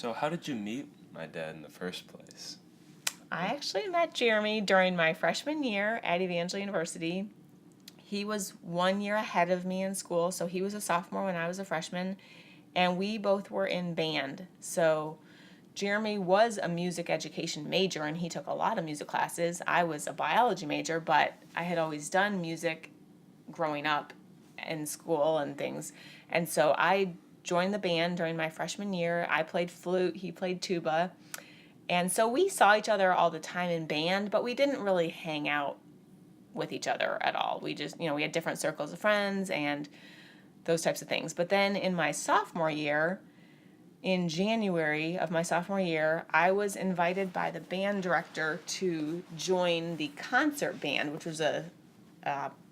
So how did you meet my dad in the first place? I actually met Jeremy during my freshman year at Evangel University. He was 1 year ahead of me in school, so he was a sophomore when I was a freshman, and we both were in band. So Jeremy was a music education major, and he took a lot of music classes. I was a biology major, but I had always done music growing up in school and things. And so I joined the band during my freshman year. I played flute, he played tuba. And so we saw each other all the time in band, but we didn't really hang out with each other at all. We just, we had different circles of friends and those types of things. But then in my sophomore year, in January of my sophomore year, I was invited by the band director to join the concert band, which was a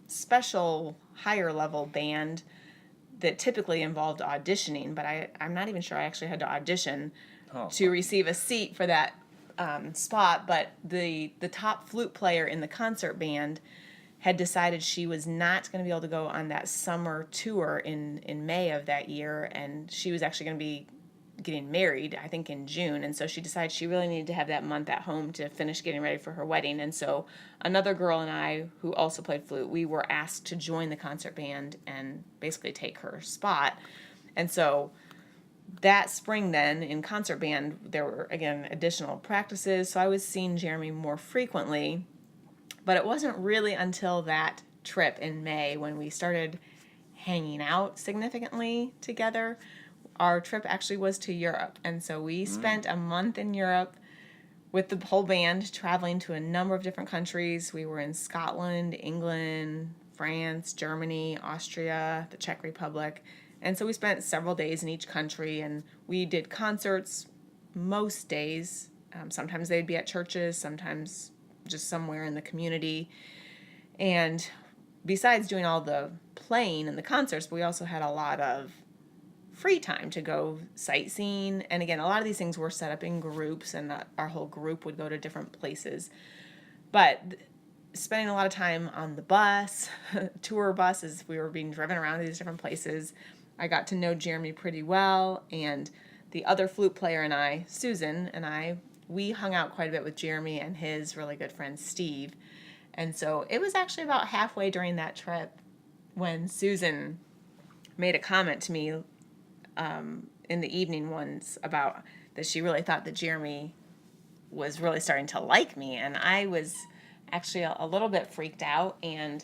special higher level band that typically involved auditioning, but I'm not even sure I actually had to audition to receive a seat for that spot. But the top flute player in the concert band had decided she was not going to be able to go on that summer tour in May of that year, and she was actually going to be getting married, I think, in June. And so she decided she really needed to have that month at home to finish getting ready for her wedding. And so another girl and I, who also played flute, we were asked to join the concert band and basically take her spot. And so that spring then, in concert band, there were, again, additional practices. So I was seeing Jeremy more frequently. But it wasn't really until that trip in May when we started hanging out significantly together. Our trip actually was to Europe, and so we spent a month in Europe with the whole band, traveling to a number of different countries. We were in Scotland, England, France, Germany, Austria, the Czech Republic, and so we spent several days in each country, and we did concerts most days. Sometimes they'd be at churches, sometimes just somewhere in the community. And besides doing all the playing and the concerts, we also had a lot of free time to go sightseeing. And again, a lot of these things were set up in groups, and our whole group would go to different places. But spending a lot of time on the bus, tour bus, as we were being driven around to these different places, I got to know Jeremy pretty well. And the other flute player and I, Susan, and I, we hung out quite a bit with Jeremy and his really good friend Steve. And so it was actually about halfway during that trip when Susan made a comment to me in the evening once about that she really thought that Jeremy was really starting to like me. And I was actually a little bit freaked out. And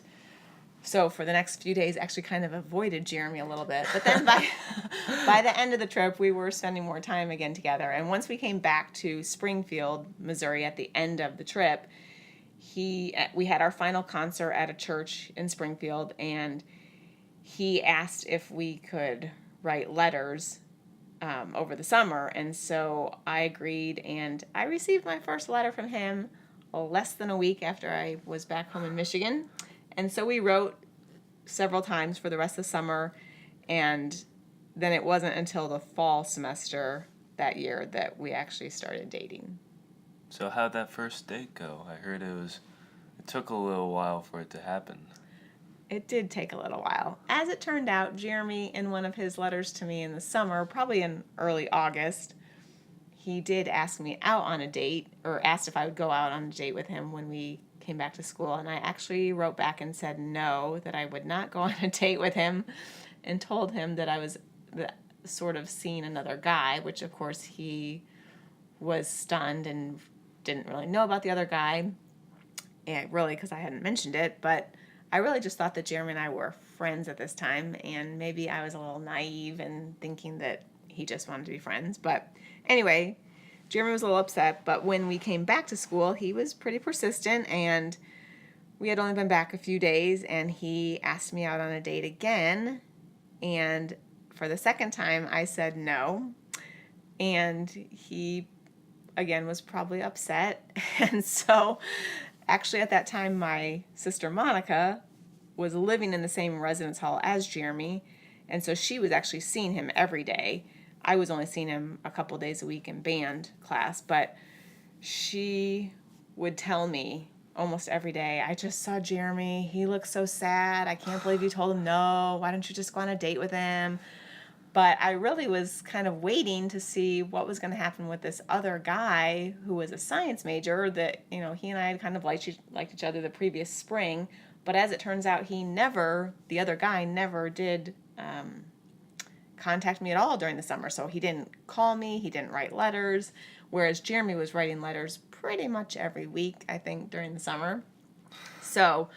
so for the next few days, actually kind of avoided Jeremy a little bit. But then by the end of the trip, we were spending more time again together. And once we came back to Springfield, Missouri at the end of the trip, we had our final concert at a church in Springfield, and he asked if we could write letters over the summer. And so I agreed, and I received my first letter from him less than a week after I was back home in Michigan. And so we wrote several times for the rest of the summer, and then it wasn't until the fall semester that year that we actually started dating. So how'd that first date go? I heard it took a little while for it to happen. It did take a little while. As it turned out, Jeremy, in one of his letters to me in the summer, probably in early August, he did ask me out on a date, or asked if I would go out on a date with him when we came back to school. And I actually wrote back and said no, that I would not go on a date with him, and told him that I was sort of seeing another guy, which of course he was stunned and didn't really know about the other guy, and really because I hadn't mentioned it. But I really just thought that Jeremy and I were friends at this time, and maybe I was a little naive in thinking that he just wanted to be friends. But anyway, Jeremy was a little upset, but when we came back to school, he was pretty persistent, and we had only been back a few days, and he asked me out on a date again, and for the second time, I said no, and he, again, was probably upset. And so actually, at that time, my sister Monica was living in the same residence hall as Jeremy, and so she was actually seeing him every day. I was only seeing him a couple days a week in band class, but she would tell me almost every day, I just saw Jeremy. He looks so sad. I can't believe you told him no. Why don't you just go on a date with him? But I really was kind of waiting to see what was going to happen with this other guy who was a science major that, he and I had kind of liked each other the previous spring. But as it turns out, the other guy never did contact me at all during the summer. So he didn't call me, he didn't write letters, whereas Jeremy was writing letters pretty much every week, I think, during the summer. So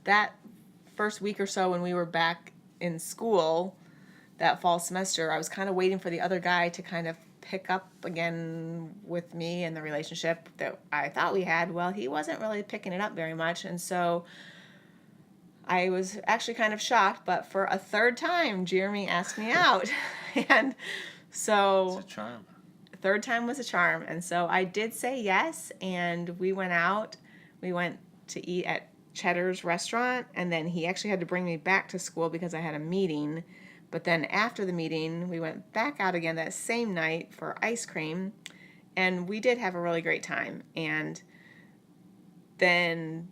that first week or so when we were back in school, that fall semester, I was kind of waiting for the other guy to kind of pick up again with me and the relationship that I thought we had. Well, he wasn't really picking it up very much, and so I was actually kind of shocked, but for a third time, Jeremy asked me out. And so It's a charm. third time was a charm. And so I did say yes, and we went out. We went to eat at Cheddar's restaurant, and then he actually had to bring me back to school because I had a meeting. But then after the meeting, we went back out again that same night for ice cream, and we did have a really great time. And then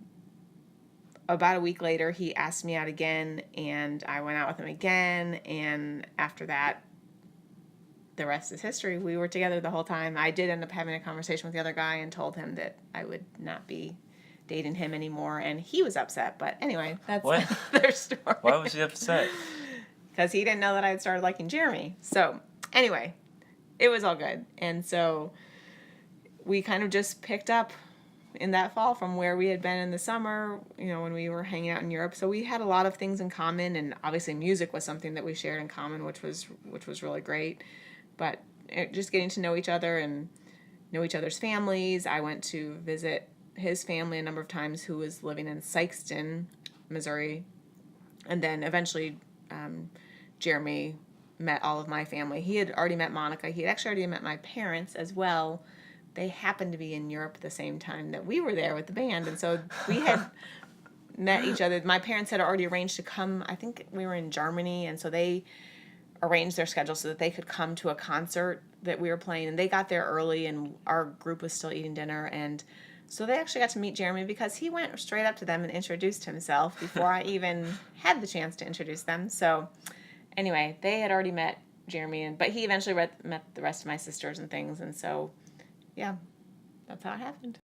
about a week later, he asked me out again, and I went out with him again, and after that, the rest is history. We were together the whole time. I did end up having a conversation with the other guy and told him that I would not be dating him anymore, and he was upset. But anyway, that's their story. Why was he upset? Because he didn't know that I had started liking Jeremy. So anyway, it was all good. And so we kind of just picked up in that fall from where we had been in the summer, when we were hanging out in Europe. So we had a lot of things in common, and obviously music was something that we shared in common, which was really great. But just getting to know each other and know each other's families. I went to visit his family a number of times, who was living in Sikeston, Missouri. And then eventually Jeremy met all of my family. He had already met Monica. He had actually already met my parents as well. They happened to be in Europe at the same time that we were there with the band. And so we had met each other. My parents had already arranged to come. I think we were in Germany. And so they arranged their schedule so that they could come to a concert that we were playing. And they got there early, and our group was still eating dinner. And so they actually got to meet Jeremy because he went straight up to them and introduced himself before I even had the chance to introduce them. So anyway, they had already met Jeremy, but he eventually met the rest of my sisters and things. And so, yeah, that's how it happened.